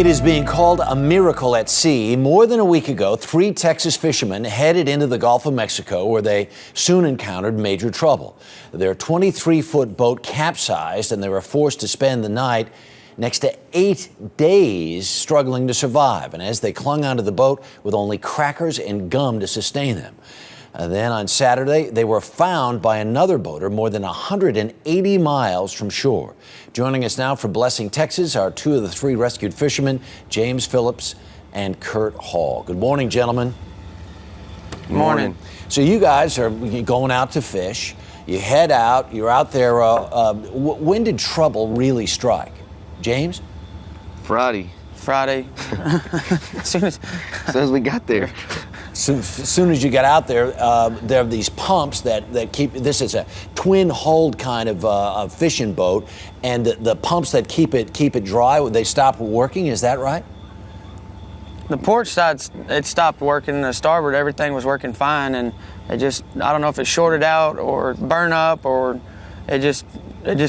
It is being called a miracle at sea. More than a week ago, 3 Texas fishermen headed into the Gulf of Mexico where they soon encountered major trouble. Their 23-foot boat capsized and they were forced to spend the night next to 8 days struggling to survive. And as they clung onto the boat with only crackers and gum to sustain them. Then on Saturday, they were found by another boater more than 180 miles from shore. Joining us now from Blessing, Texas, are 2 of the 3 rescued fishermen, James Phillips and Kurt Hall. Good morning, gentlemen. Good morning. So you guys are going out to fish. You head out. You're out there. When did trouble really strike? James? Friday. As soon as we got there. So, as soon as you get out there, there are these pumps that keep, this is a twin-hulled kind of fishing boat, and the pumps that keep it dry, they stop working, is that right? The port side, it stopped working. The starboard, everything was working fine, and it just, I don't know if it shorted out or burned up or it just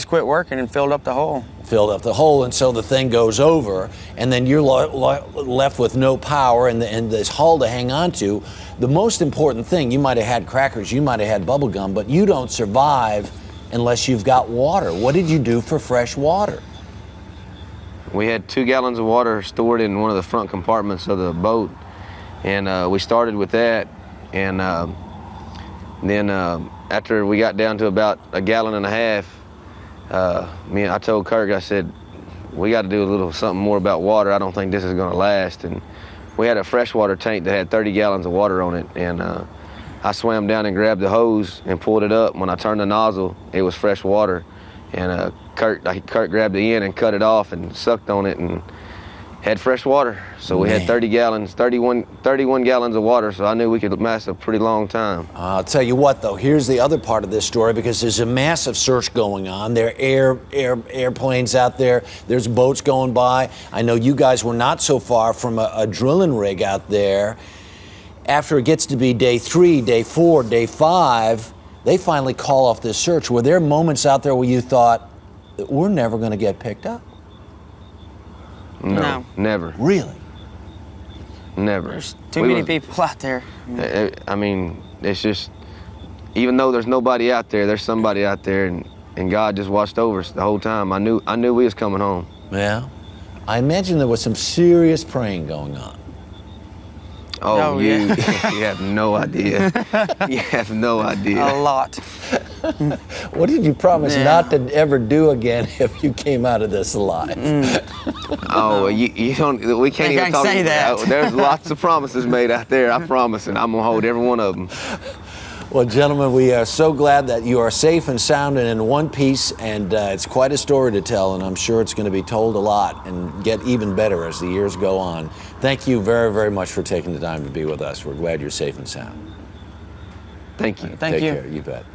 quit working and filled up the hole. Filled up the hole, and so the thing goes over, and then you're left with no power and this hull to hang on to. The most important thing, you might have had crackers, you might have had bubble gum, but you don't survive unless you've got water. What did you do for fresh water? We had 2 gallons of water stored in one of the front compartments of the boat, and we started with that, and then after we got down to about 1.5 gallons, I told Kirk, I said, we got to do a little something more about water. I don't think this is going to last. And we had a freshwater tank that had 30 gallons of water on it. And I swam down and grabbed the hose and pulled it up. When I turned the nozzle, it was fresh water. And Kirk grabbed the end and cut it off and sucked on it and had fresh water. So we had 31 gallons of water, so I knew we could last a pretty long time. I'll tell you what, though, here's the other part of this story, because there's a massive search going on. There are airplanes out there. There's boats going by. I know you guys were not so far from a drilling rig out there. After it gets to be day 3, day 4, day 5, they finally call off this search. Were there moments out there where you thought, we're never going to get picked up? No, never. Really? Never. There's too many people out there. I mean, it's just, even though there's nobody out there, there's somebody out there, and God just watched over us the whole time. I knew we was coming home. Yeah. I imagine there was some serious praying going on. Oh, yeah. you have no idea. You have no idea. A lot. What did you promise not to ever do again if you came out of this alive? Oh, you don't. We can't even talk say that. There's lots of promises made out there. I promise, and I'm gonna hold every one of them. Well, gentlemen, we are so glad that you are safe and sound and in one piece, and it's quite a story to tell, and I'm sure it's going to be told a lot and get even better as the years go on. Thank you very, very much for taking the time to be with us. We're glad you're safe and sound. Thank you. Thank you. Take care. You bet.